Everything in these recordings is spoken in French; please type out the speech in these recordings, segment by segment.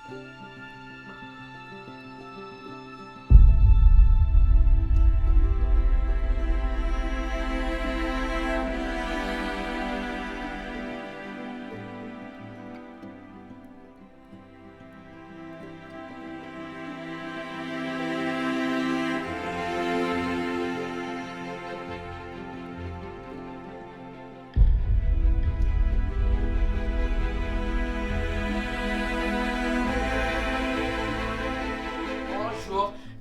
Bonjour,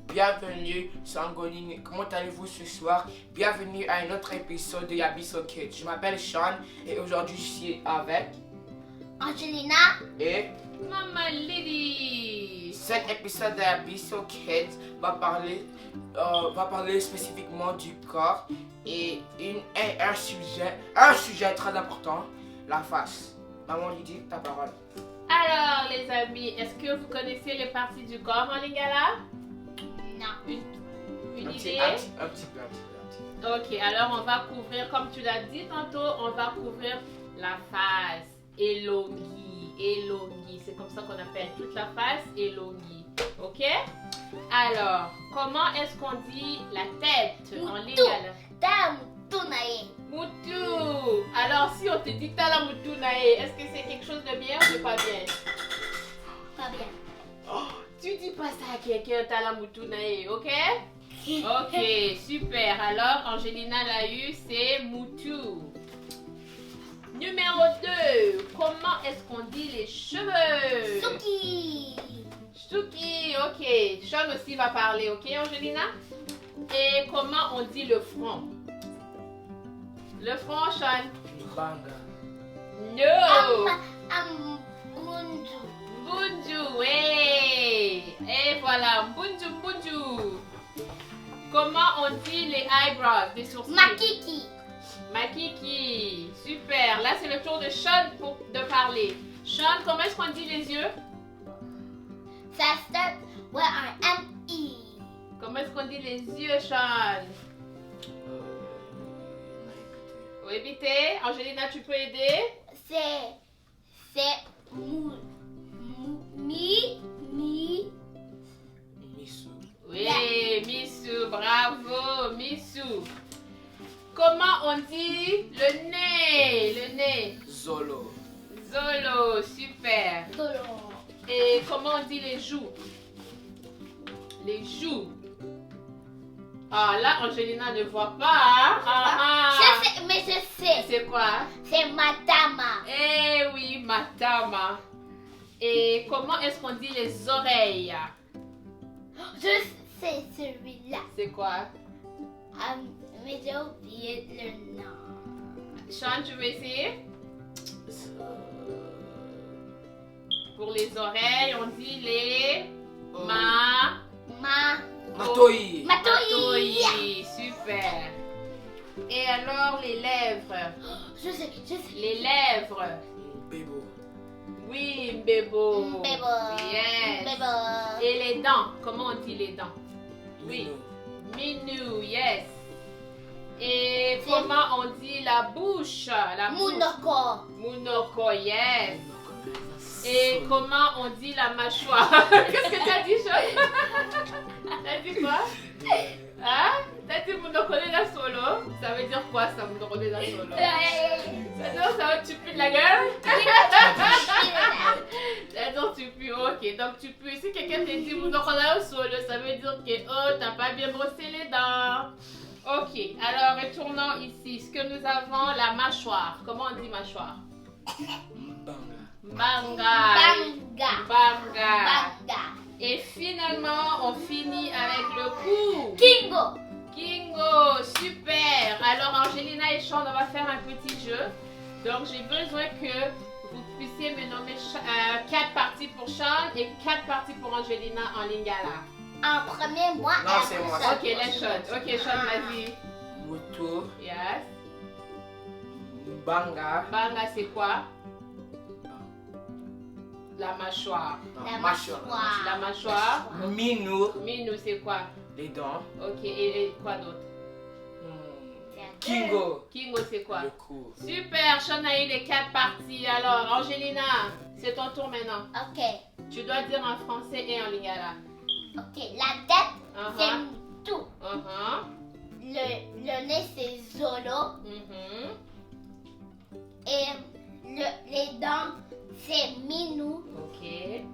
bienvenue sur Angoline. Comment allez-vous ce soir? Bienvenue à un autre épisode de Yabiso Kids. Je m'appelle Sean et aujourd'hui je suis avec Angelina et Mama Lady. cet épisode de Yabiso Kids va parler spécifiquement du corps et un sujet très important, la face. Maman Lydie, ta parole. Alors les amis, est-ce que vous connaissez les parties du corps en lingala? Non. Une Un idée? petit peu. Ok, alors on va couvrir, comme tu l'as dit tantôt, on va couvrir la face, elongi, c'est comme ça qu'on appelle toute la face, elongi, ok? Alors, comment est-ce qu'on dit la tête en lingala? Tunaye. Moutou! Alors si on te dit tala moutou nae, est-ce que c'est quelque chose de bien ou de pas bien? Pas bien. Tu dis pas ça à quelqu'un tala moutou nae, ok? Ok, super. Alors, Angelina l'a eu, c'est Moutou. Numéro 2. Comment est-ce qu'on dit les cheveux? Suki. Suki, ok. Sean aussi va parler, ok, Angelina? Et comment on dit le front? Le front, Sean? Banga. No! Munju. Bunju, ouais. Et voilà, Bunju, Bunju. Comment on dit les eyebrows, les sourcils? Makiki. Makiki, super. Là, c'est le tour de Sean de parler. Sean, comment est-ce qu'on dit les yeux? Ça start with un M-E. Comment est-ce qu'on dit les yeux, Sean? Oui, éviter. Angelina, tu peux aider? C'est Misu. Oui, Missou, bravo, Missou. Comment on dit le nez? Le nez. Zolo. Zolo, super. Dolo. Et comment on dit les joues? Les joues. Ah, là, Angelina ne voit pas. Hein? Je sais, mais je sais. C'est quoi? C'est Madama. Eh oui, madame. Et comment est-ce qu'on dit les oreilles? Je sais celui-là. C'est quoi? Mais j'ai oublié le nom. Sean, tu veux essayer? Pour les oreilles, on dit les Matoi. Matoi. Super. Et alors les lèvres? Je sais. Les lèvres. Bebo. Oui, Mbebo. Mbebo. Yes. Mbebo. Et les dents, comment on dit les dents? Oui. Mino. Minou, yes. Et comment on dit la bouche? La bouche. Munoko. Munoko, yes. Et comment on dit la mâchoire? Qu'est-ce que t'as dit, Sean? T'as dit quoi? Hein? T'as dit Munoko de la solo? Ça veut dire quoi ça, Munoko de la solo? Ça veut dire ça tu pues de la gueule? Ça veut dire tu pues, ok. Donc tu pues. Si quelqu'un te dit Munoko de la solo, ça veut dire que oh, t'as pas bien brossé les dents. Ok, alors retournons ici. Ce que nous avons, la mâchoire. Comment on dit mâchoire? Banga. Banga. Banga. Et finalement, on finit avec le cou. Kingo. Kingo, super. Alors Angelina et Sean, on va faire un petit jeu. Donc j'ai besoin que vous puissiez me nommer 4 parties pour Sean et 4 parties pour Angelina en lingala. En premier, moi. Non, c'est moi. Ok, laisse Sean. Ok, Sean, vas-y. Mutu. Yes. Banga. Banga, c'est quoi? La mâchoire. La Mâchoire. La mâchoire. Minou. Minou, c'est quoi? Les dents. Ok, et quoi d'autre? Kingo. Kingo, c'est quoi? Le cou. Super, Sean a eu les 4 parties. Alors, Angelina, c'est ton tour maintenant. Ok. Tu dois dire en français et en lingala. Ok, la tête, Uh-huh. c'est tout. Uh-huh. Le nez, c'est Zolo. Mhm. Et les dents, c'est Minou. Ok. Et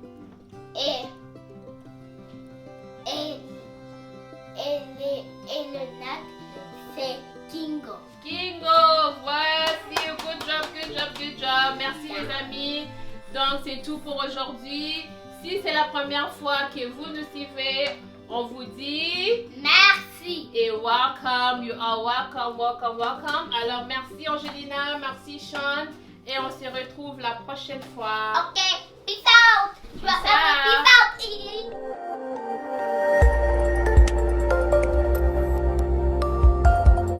le nez, c'est Kingo. Kingo, voici. Good job, good job, good job. Merci les amis. Donc c'est tout pour aujourd'hui. Si c'est la première fois que vous nous suivez, on vous dit Merci. et welcome. You are welcome, welcome, welcome. Alors merci Angelina, merci Sean. Et on se retrouve la prochaine fois. Ok, peace out. Je vais Peace faire un out. peace out.